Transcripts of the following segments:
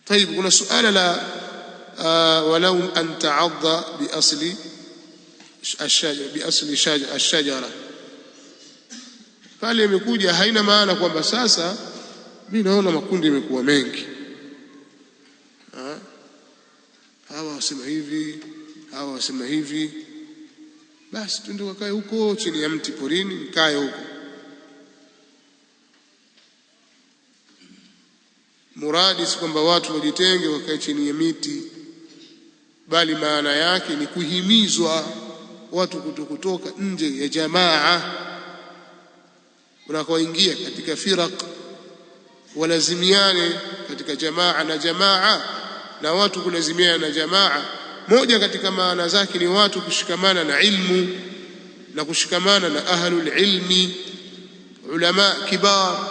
طيب, kuna suala la walau an ta'adda bi asli ashajara, pale imekuja haina maana kwamba sasa mimi naona makundi yamekuwa mengi, hawa wasema hivi, hawa wasema hivi, basi twende wakae huko chini ya mti porini, mkae huko. Muradi si kwamba watu wajitenge wakae chini ya miti, bali maana yake ni kuhimizwa watu kutoka nje ya jamaa, unakoingia katika firaq, walazimiane katika jamaa na jamaa. Na watu kulazimiana na jamaa, moja katika maana zake ni watu kushikamana na ilmu na kushikamana na ahlul ilmi, ulama kibar,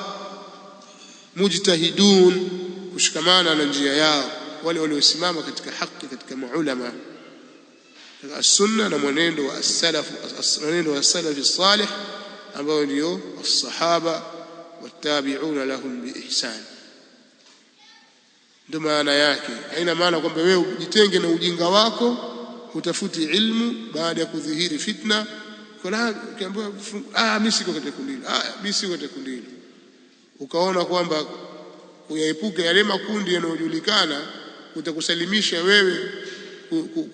mujtahidun, kushikamana na njia yao, wale waliosimama katika haki, katika maulama as-sunna na mwenendo wa as-salaf, mwenendo wa as-salaf salih ambao ndio as-sahaba wattabi'una lahum biihsan. Ndio maana yake. Haina maana kwamba wewe ujitenge na ujinga wako, utafuti ilmu baada ya kudhihiri fitna, ukiambiwa mimi siko katika kundi hilo, mimi siko katika kundi hilo, ukaona kwamba kuyaepuka yale makundi yanayojulikana utakusalimisha wewe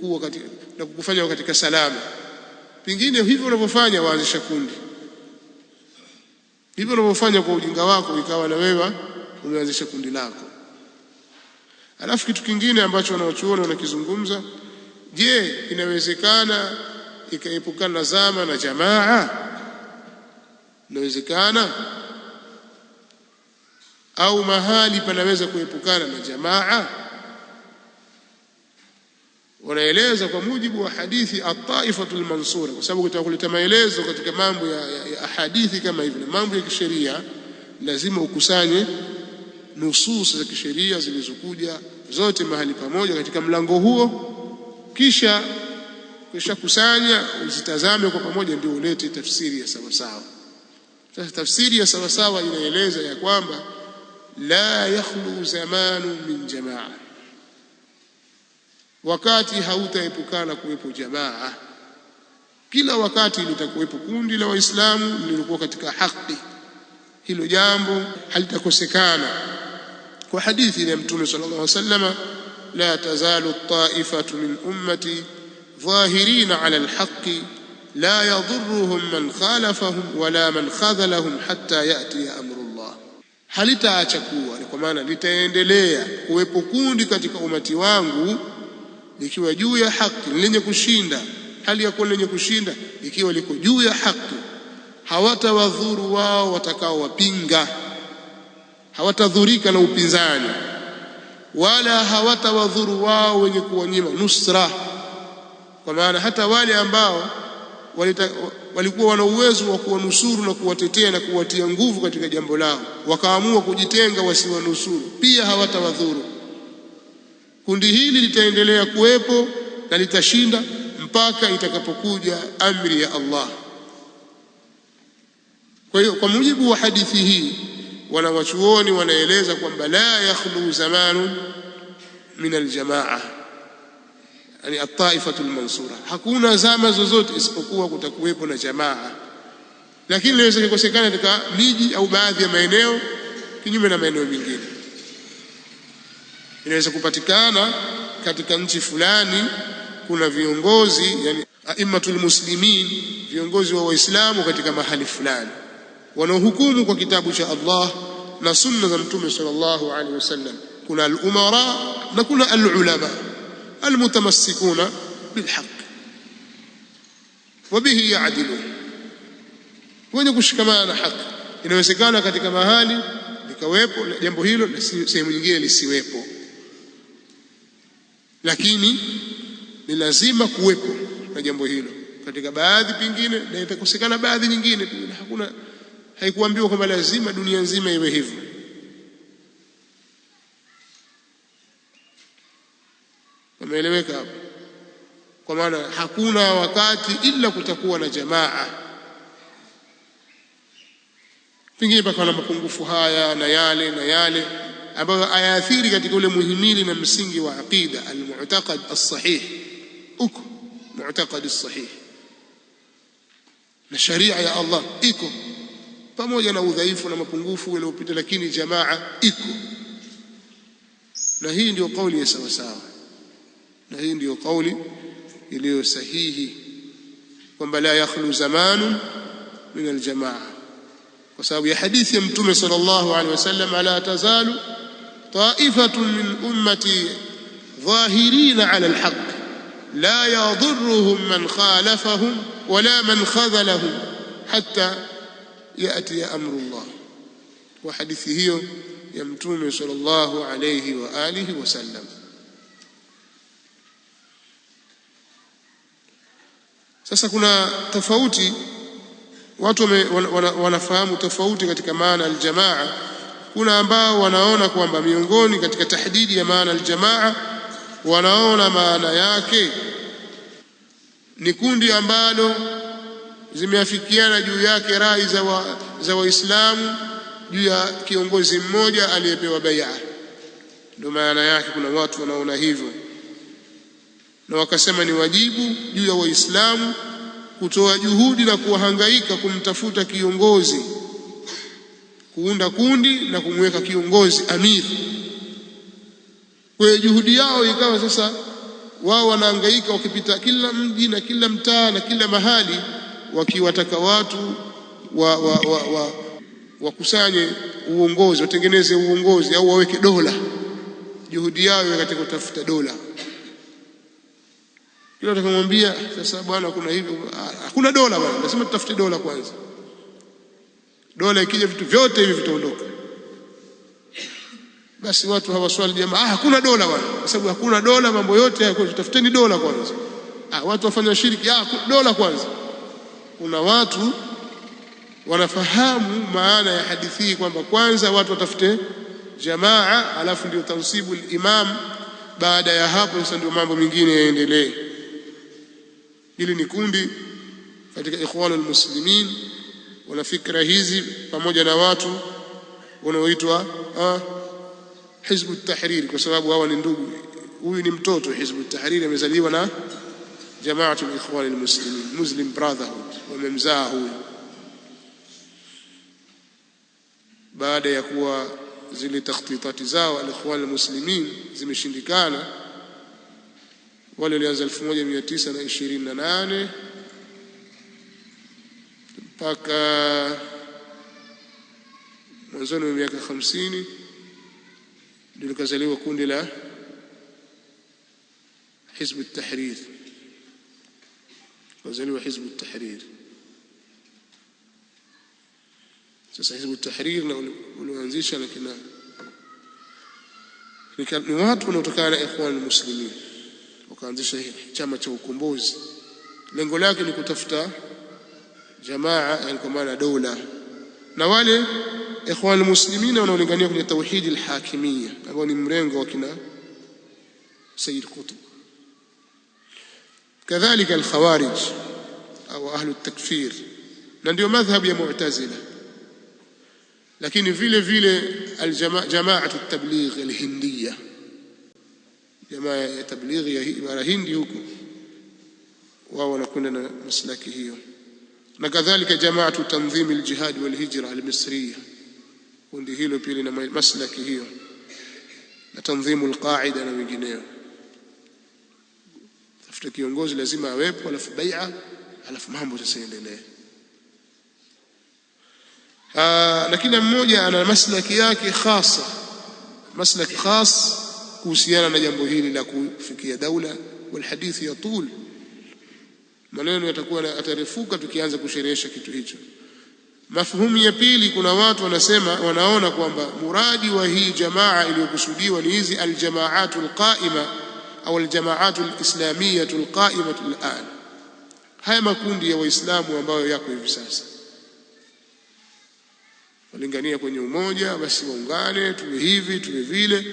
kuwa katika na kukufanya katika salama. Pengine hivyo unavyofanya waanzisha kundi, hivyo unavyofanya kwa ujinga wako ikawa na wewe umeanzisha kundi lako. Alafu kitu kingine ambacho wanaochuoni wanakizungumza, je, inawezekana ikaepukana na zama na jamaa? Inawezekana? Au mahali panaweza kuepukana na jamaa? Wanaeleza kwa mujibu wa hadithi at-taifatul mansura, kwa sababu kutakuleta maelezo katika mambo ya hadithi kama hivi na mambo ya kisheria, lazima ukusanye nusus za kisheria zilizokuja zote mahali pamoja katika mlango huo, kisha kusanya uzitazame kwa pamoja, ndio ulete tafsiri ya sawa sawa. Sasa tafsiri ya sawa sawa inaeleza ya kwamba la yakhlu zamanu min jamaa, wakati hautaepukana kuwepo jamaa. Kila wakati litakuwepo kundi la Waislamu lililokuwa katika haki, hilo jambo halitakosekana. Kwa hadithi ya Mtume sallallahu alaihi wasallam, la tazalu at-ta'ifatu min ummati dhahirina ala al-haqqi la yadhurruhum man khalafahum wala man khadhalahum hatta yati amrullah. Halitaacha kuwa, kwa maana litaendelea kuwepo kundi katika umati wangu likiwa juu ya haki, lenye kushinda, hali ya kuwa lenye kushinda likiwa liko juu ya haki. Hawatawadhuru wao watakao wapinga, hawatadhurika na upinzani, wala hawatawadhuru wao wenye kuwanyima nusra. Kwa maana hata wale ambao walikuwa wana uwezo wa kuwanusuru na kuwatetea na kuwatia nguvu katika jambo lao, wakaamua kujitenga wasiwanusuru, pia hawatawadhuru. Kundi hili litaendelea kuwepo na litashinda mpaka itakapokuja amri ya Allah. Kwa hiyo kwa mujibu wa hadithi hii, wanawachuoni wanaeleza kwamba la yakhlu zamanu min aljamaa, yani at-taifatu al-mansura, hakuna zama zozote isipokuwa kutakuwepo na jamaa. Lakini inaweza kukosekana katika miji au baadhi ya maeneo, kinyume na maeneo mengine. Inaweza kupatikana katika nchi fulani kuna viongozi, yani aimmatul muslimin, viongozi wa Waislamu katika mahali fulani, wanaohukumu kwa kitabu cha Allah na sunna za Mtume sallallahu alaihi wasallam. Kuna al-umara na kuna al-ulama almutamassikuna bilhaq wa bihi ya'dilun, wenye kushikamana na haki. Inawezekana katika mahali likawepo jambo hilo na sehemu nyingine lisiwepo, lakini ni lazima kuwepo na jambo hilo katika baadhi pingine, na itakosekana baadhi nyingine pingine. Hakuna, haikuambiwa kwamba lazima dunia nzima iwe hivyo. Umeeleweka hapo? Kwa maana hakuna wakati ila kutakuwa na jamaa. Pengine pakawa na mapungufu haya na yale na yale, ambayo ayaathiri katika ule muhimili na msingi wa aqida, al-mu'taqad as-sahih, uko mu'taqad as-sahih na sharia ya Allah iko, pamoja na udhaifu na mapungufu yaliyopita, lakini jamaa iko. Na hii ndio kauli ya sawa sawa, na hii ndio kauli iliyo sahihi, kwamba la yakhlu zamanun min aljamaa, kwa sababu ya hadithi ya Mtume sallallahu alaihi wasallam, la tazalu ta'ifatun min ummati dhahirina ala alhaq la yadhurruhum man khalafahum wala man khadhalahum hatta yati amru Allah. Wa hadithi hiyo ya Mtume sallallahu alayhi wa alihi wasallam. Sasa kuna tofauti, watu wanafahamu tofauti katika maana aljamaa. Kuna ambao wanaona kwamba miongoni katika tahdidi ya maana aljamaa, wanaona maana yake ni kundi ambalo zimeafikiana juu yake rai za Waislamu juu ya kiongozi mmoja aliyepewa bai'a. Ndio maana yake. Kuna watu wanaona hivyo, na wakasema ni wajibu juu ya Waislamu kutoa juhudi na kuhangaika kumtafuta kiongozi, kuunda kundi na kumweka kiongozi amiri. Kwa juhudi yao ikawa sasa wao wanahangaika wakipita kila mji na kila mtaa na kila mahali, wakiwataka watu wakusanye uongozi, watengeneze uongozi au waweke dola. Juhudi yao katika kutafuta dola. Kila atakamwambia sasa, bwana kuna hivi, hakuna dola bwana, lazima tutafute dola kwanza. Dola ikija vitu vyote hivi vitaondoka. Basi watu hawaswali jamaa, hakuna dola bwana, kwa sababu hakuna dola, mambo yote hayo, tutafuteni dola kwanza. Watu wafanya shiriki, dola kwanza. Kuna watu wanafahamu maana ya hadithi hii kwamba kwanza watu watafute jamaa, alafu ndio tansibu al-imam. Baada ya hapo sasa ndio mambo mengine yaendelee. Hili ni kundi katika Ikhwanul Muslimin, wana fikra hizi, pamoja na watu wanaoitwa Hizb at-Tahrir, kwa sababu hawa ni ndugu. Huyu ni mtoto Hizb at-Tahrir, amezaliwa na Jamaatul Ikhwanul Muslimin, Muslim Brotherhood, wamemzaa huyu. Baada ya kuwa zile takhtitati zao al-Ikhwanul Muslimin zimeshindikana, wale walianza 1928 mpaka mwanzoni wa miaka 50 ndio likazaliwa kundi la Hizb at-Tahrir. Kazaliwa Hizb at-Tahrir. Sasa Hizb at-Tahrir na ulioanzisha ni watu wanaotokana na Ikhwanul Muslimin, wakaanzisha chama cha ukombozi. Lengo lake ni kutafuta jamaa, yani kwa maana dola. Na wale Ikhwanul Muslimin wanaolingania kwenye tauhid al-hakimiyya, ambao ni mrengo wa kina Sayyid Qutb. Kadhalika al-Khawarij au ahlu at-takfir, na ndio madhhabu ya Mu'tazila. Lakini vile vile al-Jama'atu at-Tabligh al-Hindiyya, jamaa ya tablighi ya ibara Hindi huko, wao wanakwenda na maslaki hiyo. Na kadhalika Jamaatu Tanzim al-Jihad wal-Hijra al-Misriya, kundi hilo pili na maslaki hiyo, na Tanzimu al-Qaida na wengineo. Tafuta kiongozi lazima awepo, alafu bai'a, alafu mambo yasiendelee. Na kila mmoja ana maslaki yake khasa, maslaki khas kuhusiana na jambo hili la kufikia daula. Walhadithi yatul, maneno yatakuwa atarefuka tukianza kusherehesha kitu hicho. Mafhumu ya pili, kuna watu wanaona kwamba muradi wa hii jamaa iliyokusudiwa ni hizi aljamaatul qaima au aljamaatul islamiyatul qaimatul an, haya makundi ya Waislamu ambayo yako hivi sasa, walingania kwenye umoja, basi waungane, tuwe hivi tuwe vile.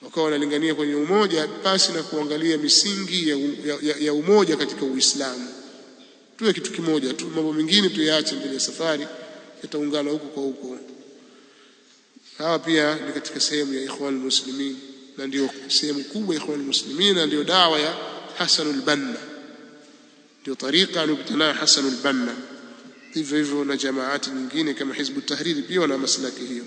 Wakawa wanalingania kwenye umoja pasi na kuangalia misingi ya umoja katika Uislamu. Tuwe kitu kimoja tu, mambo mengine tuyaache mbele ya safari, yataungana huko kwa huko. hawa pia ni katika sehemu ya Ikhwan al-Muslimin, na ndio sehemu kubwa ya Ikhwan al-Muslimin, na ndio dawa ya Hasan al-Banna, ndio tariqa aliyopita Hasan al-Banna. Hivyo hivyo na jamaati nyingine kama Hizb ut-Tahrir pia wana maslaki hiyo.